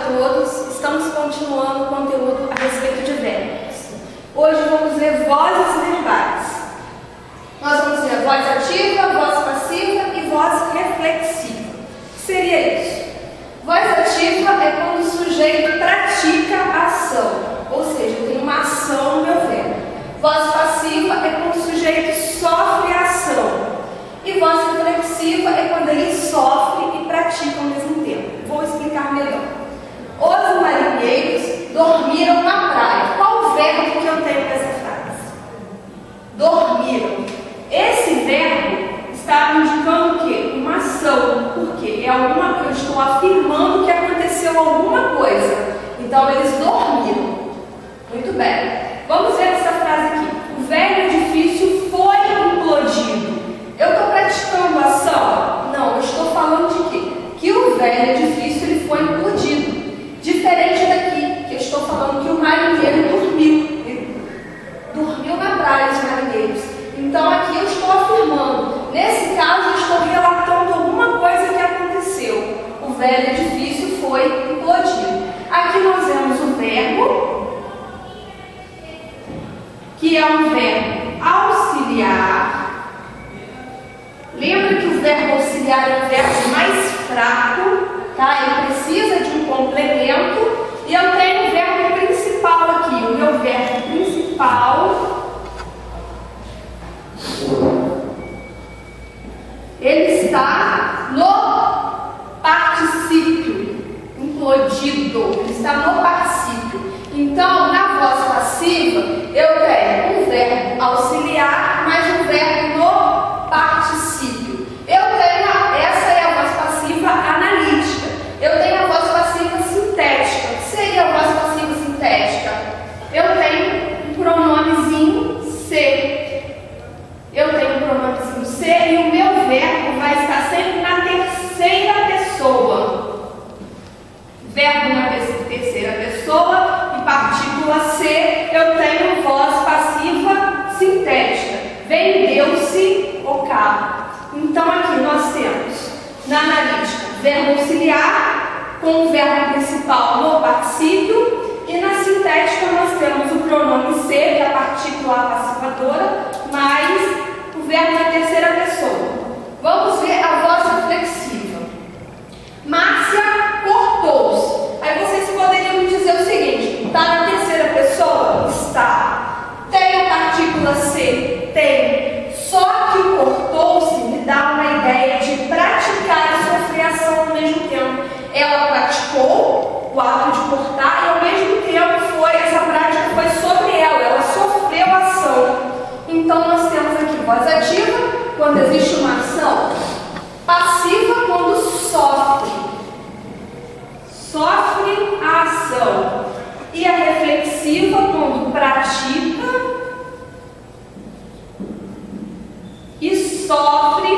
todos, estamos continuando o conteúdo a respeito de verbos. Hoje vamos ver vozes verbais. Nós vamos ver voz ativa, voz passiva e voz reflexiva. O que seria isso? Voz ativa é quando o sujeito pratica a ação, ou seja, tem uma ação no meu verbo. Voz passiva é quando o sujeito sofre a ação. E voz reflexiva é quando ele sofre e pratica ao mesmo tempo. Vou explicar melhor. Os marinheiros dormiram na praia. Qual o verbo que eu tenho nessa frase? Dormiram. Esse verbo está indicando o quê? Uma ação. Por quê? Eu estou afirmando que aconteceu alguma coisa. Então, eles dormiram. Muito bem. Vamos ver essa frase aqui. O velho edifício foi implodido. Eu estou praticando ação? Não, eu estou falando de quê? Que o velho edifício ele foi implodido. Diferente daqui, que eu estou falando que o marinheiro dormiu. Ele dormiu na praia, os marinheiros. Então aqui eu estou afirmando. Nesse caso, eu estou relatando alguma coisa que aconteceu. O velho edifício foi implodido. Aqui nós vemos o verbo, que é um verbo auxiliar. Lembra que o verbo auxiliar é um verbo mais fraco, tá? Ele precisa de um complemento. E eu tenho o verbo principal aqui. O meu verbo principal, ele está no particípio, implodido. Ele está no particípio. Então, na voz passiva, eu tenho um verbo auxiliar, mais um verbo no particípio. Essa é a voz passiva analítica. Eu tenho a voz passiva sintética. O que seria a voz passiva sintética? Eu tenho um pronomezinho se. Eu tenho um pronomezinho se e o meu verbo vai estar sempre na terceira pessoa. Verbo na terceira pessoa e partícula se, eu tenho voz passiva sintética. Vendeu-se o carro. Então aqui nós temos, na analítica, verbo auxiliar com o verbo principal no particípio e na sintética nós temos o pronome se, que é a partícula passivadora, mais o verbo na terceira pessoa. Vamos ver a voz reflexiva. Márcia cortou-se. Aí vocês poderiam me dizer o seguinte: está na terceira pessoa? Está. Tem a partícula se? Tem. Só que o cortou-se me dá uma ideia de praticar e sofrer ação ao mesmo tempo. Ela praticou o ato de cortar e ao mesmo tempo essa prática foi sobre ela sofreu ação. Então nós temos aqui voz ativa, quando existe uma ação. Passiva, quando sofre a ação. E a reflexiva, quando pratica e sofre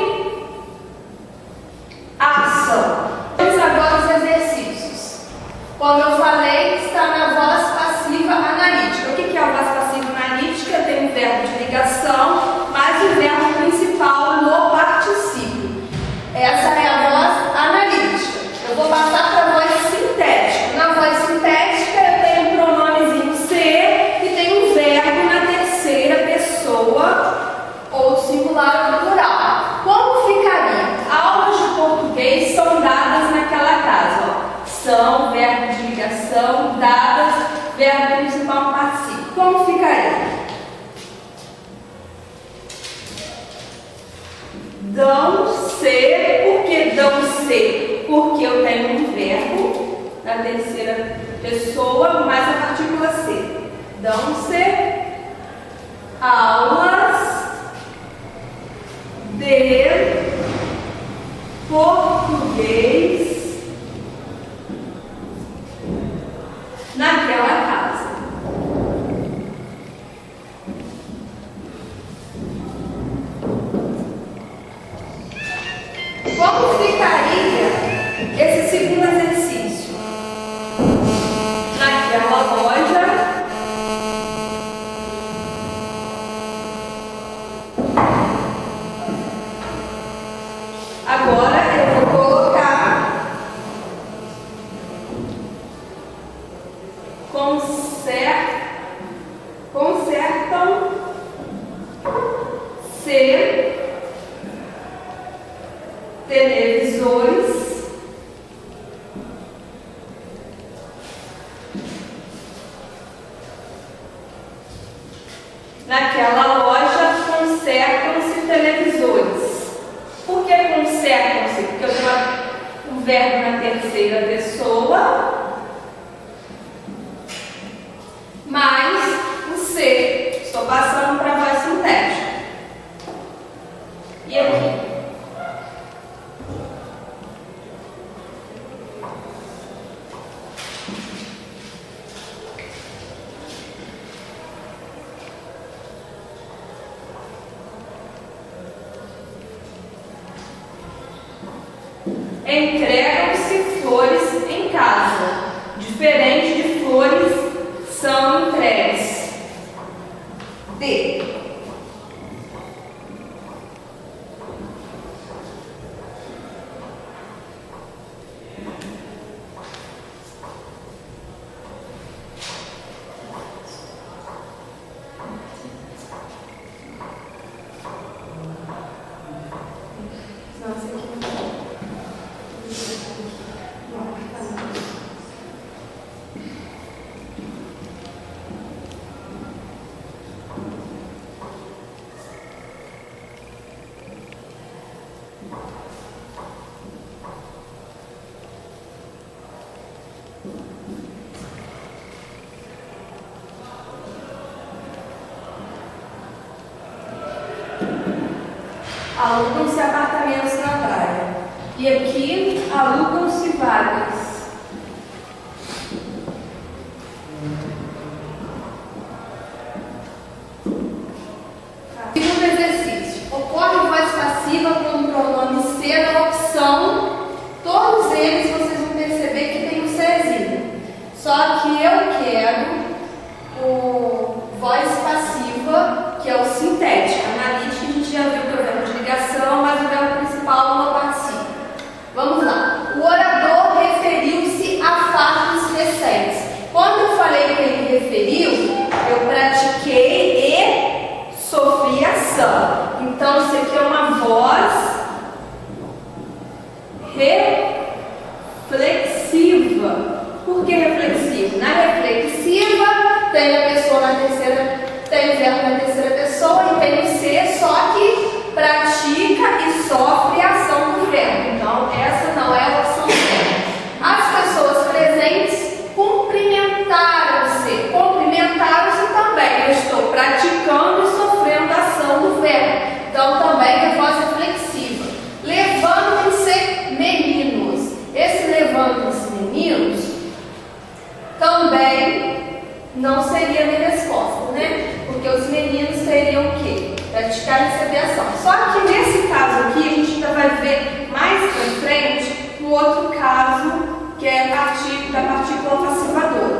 a ação. Vamos agora os exercícios. Como eu falei, está na voz passiva analítica. O que é a voz passiva analítica? Tem um verbo de ligação, mais o verbo principal no particípio. Essa é a voz analítica. Eu vou passar para a voz sintética. Na voz sintética, eu tenho um pronomezinho se e tenho um verbo na terceira pessoa, ou singular ou plural. Como ficaria? Aulas de português são dadas naquela casa. Ó. São, verbo de ligação, dadas, verbo principal no particípio. Como ficaria? Dão-se. Por que dão-se? Porque eu tenho um verbo na terceira pessoa, mais a partícula se. Dão-se aulas de português naquela casa. Como ficaria esse segundo exercício? Naquela loja agora eu vou colocar consertam-se televisores naquela loja. Consertam-se televisores. Por que consertam-se? Porque eu tenho o verbo na terceira pessoa mais o ser. Estou passando para a voz sintética. E aqui? Entregam-se flores em casa. Diferente de flores são entregues. D. Alugam-se apartamentos na praia. E aqui alugam-se vagas. Segundo exercício. Ocorre voz passiva com o pronome ser na opção. Todos eles vocês vão perceber que tem um serzinho. Só que eu quero o voz passiva, que é o sintético. Analítica, a gente já viu que é o verbo de ligação, mas o verbo principal não participa. Vamos lá. O orador referiu-se a fatos recentes. Quando eu falei que ele referiu, eu pratiquei e sofri ação. Então, isso aqui é uma voz reflexiva. Por que reflexiva? Na reflexiva, tem a pessoa na terceira, tem o verbo na terceira pessoa e tem o ser, só que pratica e sofre a ação do verbo. Então, essa não é a opção certa. As pessoas presentes cumprimentaram-se. Cumprimentaram-se também. Eu estou praticando e sofrendo a ação do verbo. Então, também é voz reflexiva. Levantem-se meninos. Esse levantem-se meninos também não seria a minha resposta, né? Porque os meninos teriam o quê? Praticar e receber ação. Só que nesse caso aqui, a gente ainda vai ver mais pra frente no outro caso, que é da partícula passivadora.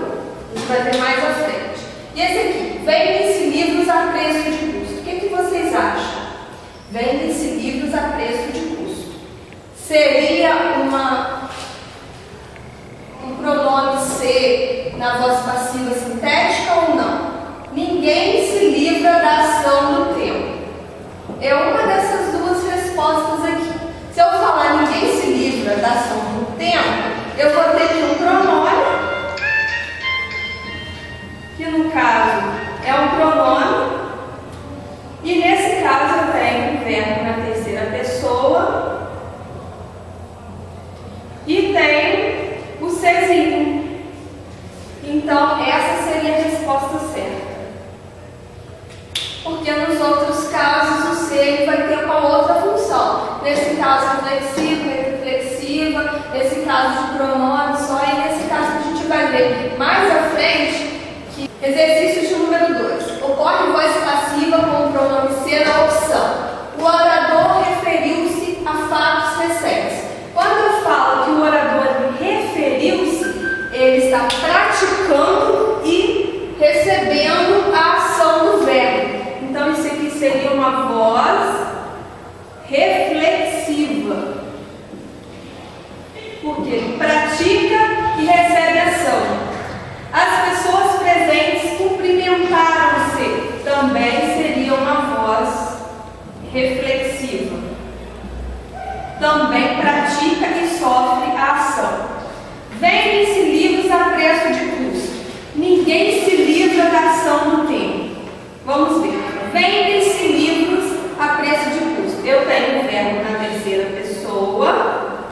A gente vai ver mais à frente. E esse aqui, vendem-se livros a preço de custo. O que vocês acham? Vendem-se livros a preço de custo. Seria um pronome ser na voz passiva sintética ou não? Ninguém se livra da ação do tempo. É uma dessas duas respostas aqui. Se eu falar ninguém se livra da ação do tempo, eu vou ter aqui um pronome, que no caso é um pronome, e nesse caso eu tenho um verbo na terceira pessoa e tenho o serzinho. Então, essa seria a resposta certa. Porque nos outros casos o ser vai ter uma outra função. Nesse caso reflexiva, reflexiva, nesse caso de pronome só, e nesse caso que a gente vai ver mais à frente, que exercício de número 2. Ocorre voz passiva com o pronome ser na opção. O orador referiu-se a fatos recentes. Quando eu falo que o orador referiu-se, ele está praticando e recebendo a ação do verbo. Então, isso aqui seria uma voz reflexiva. Porque ele pratica e recebe ação. As pessoas ninguém se livra da ação do tempo. Vamos ver. Vendem-se livros a preço de custo. Eu tenho o verbo na terceira pessoa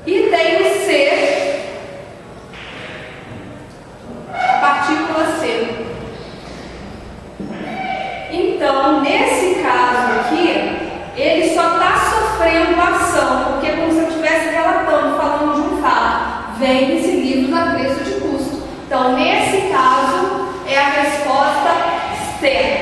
e tenho ser a partícula ser. Então, nesse caso aqui, ele só está sofrendo a ação, porque é como se eu estivesse relatando, falando de um fato. Vendem-se livros a preço de custo. Então, nesse caso, é a resposta certa.